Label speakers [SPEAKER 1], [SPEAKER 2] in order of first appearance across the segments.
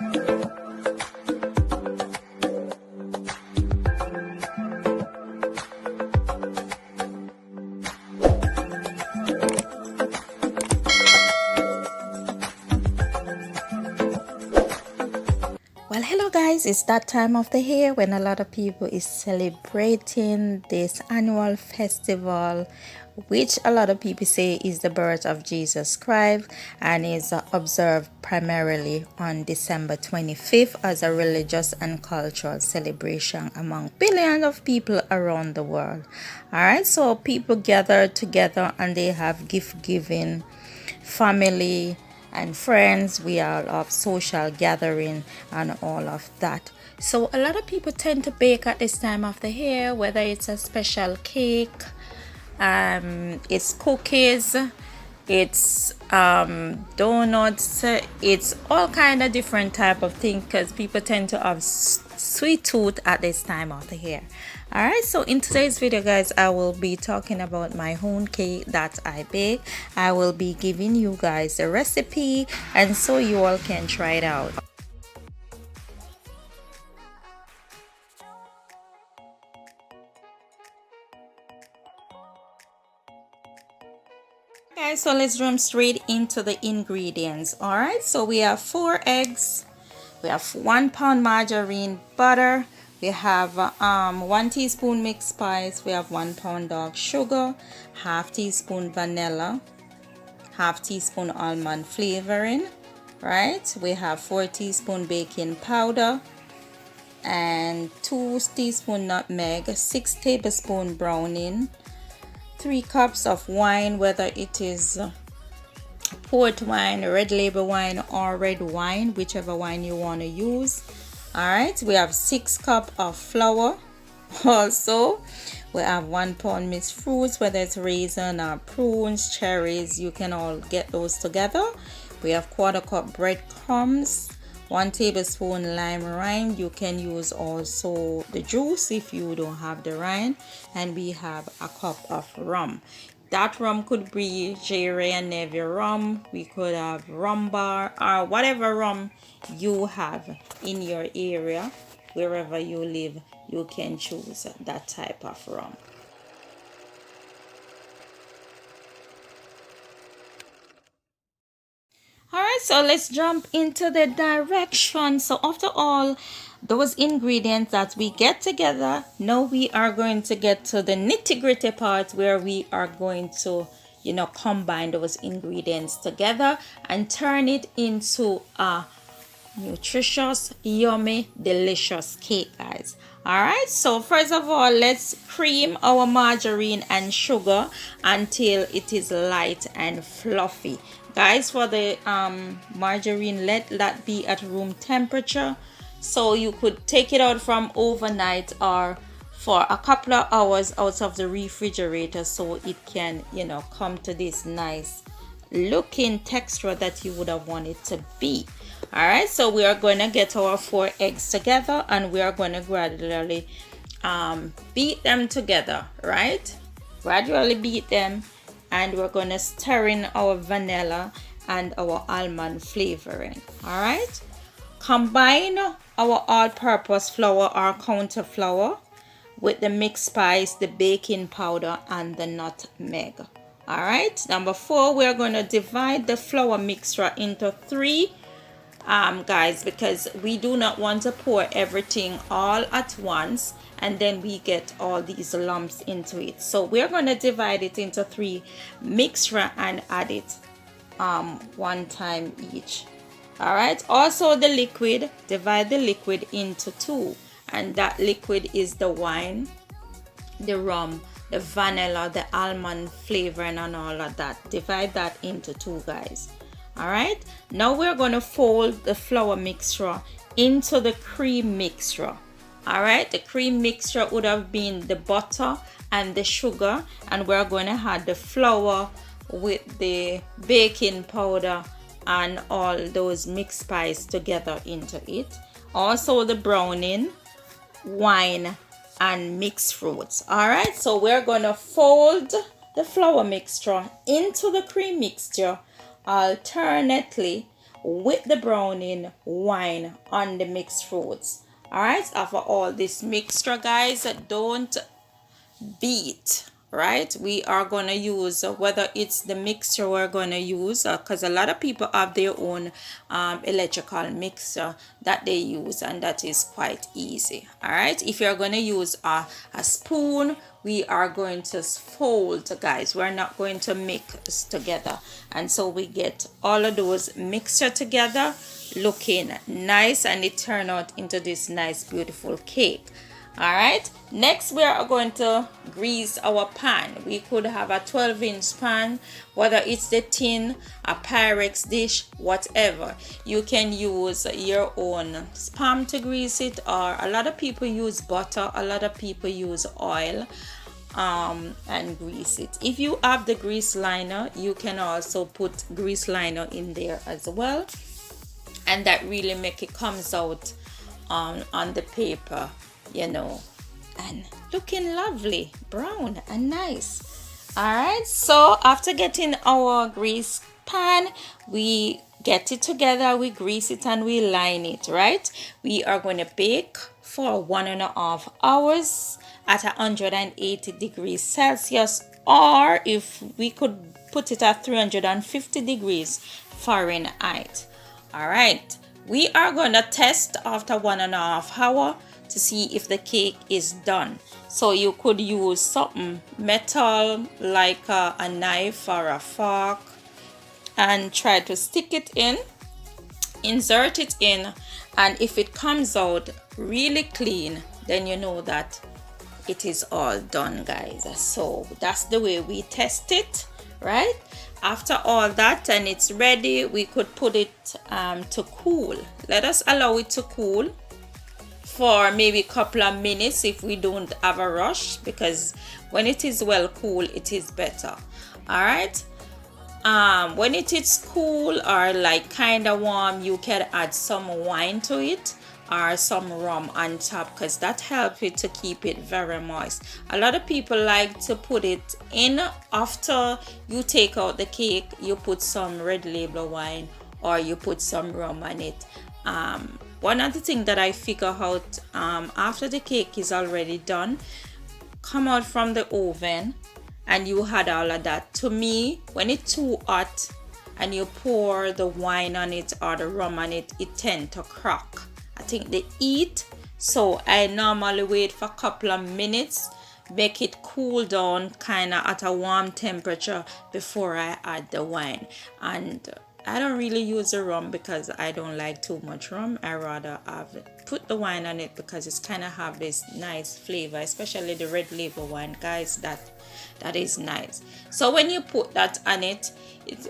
[SPEAKER 1] Well, hello guys, it's that time of the year when a lot of people is celebrating this annual festival, which a lot of people say is the birth of Jesus Christ and is observed primarily on December 25th as a religious and cultural celebration among billions of people around the world. All right, so people gather together and they have gift giving, family and friends, we are of social gathering and all of that. So a lot of people tend to bake at this time of the year, whether it's a special cake, it's cookies, it's donuts, it's all kind of different type of thing because people tend to have sweet tooth at this time of the year. All right, so in today's video guys, I will be talking about my own cake that I bake. I will be giving you guys a recipe and so you all can try it out. Guys, so let's jump straight into the ingredients. All right, so we have 4 eggs, we have 1 pound margarine, butter, we have 1 teaspoon mixed spice, we have 1 pound dark sugar, half teaspoon vanilla, half teaspoon almond flavoring, right? We have 4 teaspoon baking powder and 2 teaspoon nutmeg, 6 tablespoon browning, 3 cups of wine, whether it is port wine, red label wine or red wine, whichever wine you want to use. All right, we have 6 cup of flour. Also we have 1 pound mixed fruits, whether it's raisin or prunes, cherries, you can all get those together. We have 1/4 cup breadcrumbs, 1 tablespoon lime rind, you can use also the juice if you don't have the rind, and we have a cup of rum. That rum could be J-Ray and Navy rum, we could have rum bar or whatever rum you have in your area, wherever you live, you can choose that type of rum. Alright, so let's jump into the direction. So after all those ingredients that we get together, now we are going to get to the nitty-gritty part where we are going to, combine those ingredients together and turn it into a nutritious, yummy, delicious cake, guys. All right, so first of all, let's cream our margarine and sugar until it is light and fluffy, guys. For the margarine, let that be at room temperature, so you could take it out from overnight or for a couple of hours out of the refrigerator, so it can, come to this nice looking texture that you would have wanted to be. All right, so we are going to get our 4 eggs together and we are going to gradually beat them together, right? Gradually beat them, and we're going to stir in our vanilla and our almond flavoring. All right, combine our all-purpose flour or counter flour with the mixed spice, the baking powder and the nutmeg. All right, number 4, we're going to divide the flour mixture into 3 guys, because we do not want to pour everything all at once and then we get all these lumps into it. So we're going to divide it into 3 mixture and add it 1 time each. All right, also the liquid, divide the liquid into 2, and that liquid is the wine, the rum, the vanilla, the almond flavor and all of that. Divide that into 2, guys. All right, now we're going to fold the flour mixture into the cream mixture. All right, the cream mixture would have been the butter and the sugar, and we're going to add the flour with the baking powder and all those mixed spice together into it. Also the browning, wine and mixed fruits. All right, so we're going to fold the flour mixture into the cream mixture alternately with the browning wine on the mixed fruits. All right, after all this mixture, guys, don't beat, right? We are going to use whether it's the mixture we're going to use, because a lot of people have their own electrical mixer that they use, and that is quite easy. All right, if you're going to use a spoon, we are going to fold, guys. We're not going to mix together, and so we get all of those mixture together looking nice, and it turn out into this nice beautiful cake. All right, next we are going to grease our pan. We could have a 12-inch pan, whether it's the tin, a Pyrex dish, whatever. You can use your own spam to grease it, or a lot of people use butter, a lot of people use oil and grease it. If you have the grease liner, you can also put grease liner in there as well, and that really make it comes out on the paper, you know, and looking lovely, brown and nice. All right, so after getting our grease pan, we get it together, we grease it, and we line it. Right, we are going to bake for 1.5 hours at 180 degrees Celsius, or if we could put it at 350 degrees Fahrenheit. All right, we are going to test after 1.5 hours to see if the cake is done. So you could use something metal like a knife or a fork, and try to stick it in, insert it in, and if it comes out really clean, then you know that it is all done, guys. So that's the way we test it, right? After all that and it's ready, we could put it to cool. Let us allow it to cool for maybe a couple of minutes if we don't have a rush, because when it is well cool, it is better. All right, when it is cool or like kind of warm, you can add some wine to it or some rum on top, because that helps it to keep it very moist. A lot of people like to put it in after you take out the cake. You put some red label wine or you put some rum on it. One other thing that I figure out, after the cake is already done, come out from the oven and you had all of that, to me, when it's too hot and you pour the wine on it or the rum on it, it tends to crack. I think they eat, so I normally wait for a couple of minutes, make it cool down kind of at a warm temperature before I add the wine. And I don't really use the rum because I don't like too much rum. I rather put the wine on it because it's kind of have this nice flavor, especially the red label wine, guys. That is nice. So when you put that on it,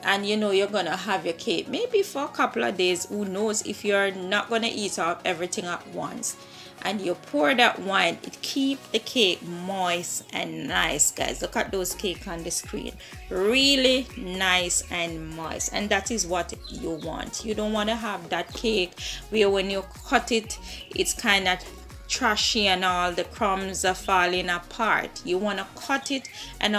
[SPEAKER 1] and you know you're gonna have your cake maybe for a couple of days, who knows, if you're not gonna eat up everything at once, and you pour that wine, it keep the cake moist and nice, guys. Look at those cake on the screen, really nice and moist, and that is what you want. You don't want to have that cake where when you cut it, it's kind of trashy and all the crumbs are falling apart. You want to cut it and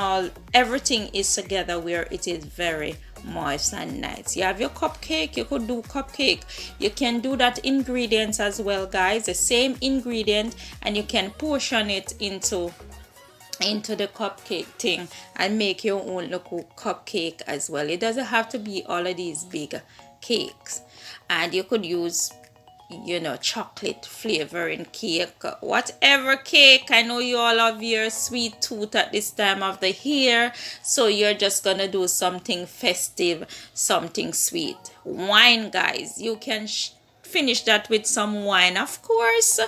[SPEAKER 1] everything is together where it is very moist and nice. You have your cupcake, you could do cupcake. You can do that ingredients as well, guys, the same ingredient, and you can portion it into the cupcake thing and make your own little cupcake as well. It doesn't have to be all of these big cakes. And you could use, you know, chocolate flavoring cake, whatever cake. I know you all have your sweet tooth at this time of the year, so you're just gonna do something festive, something sweet. Wine, guys, you can finish that with some wine. Of course,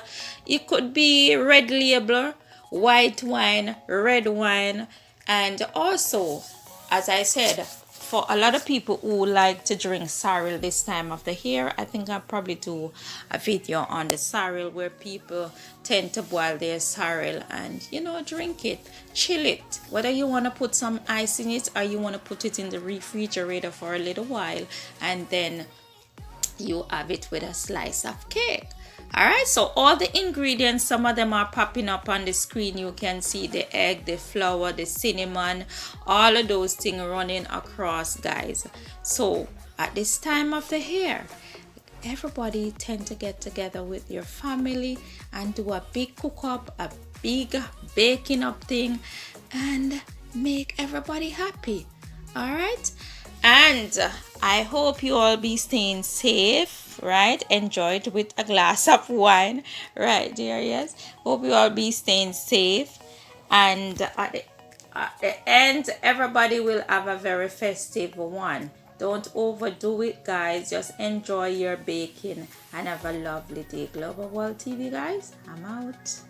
[SPEAKER 1] it could be red label, white wine, red wine, and also, as I said, for a lot of people who like to drink sorrel this time of the year, I think I'll probably do a video on the sorrel, where people tend to boil their sorrel and, you know, drink it, chill it. Whether you want to put some ice in it or you want to put it in the refrigerator for a little while, and then you have it with a slice of cake. All right, so all the ingredients, some of them are popping up on the screen. You can see the egg, the flour, the cinnamon, all of those things running across, guys. So at this time of the year, everybody tend to get together with your family and do a big cook up, a big baking up thing, and make everybody happy. All right, and I hope you all be staying safe, right? Enjoy it with a glass of wine, right, dear? Yes, hope you all be staying safe, and at the end, everybody will have a very festive one. Don't overdo it, guys. Just enjoy your baking and have a lovely day. Global World TV, guys. I'm out.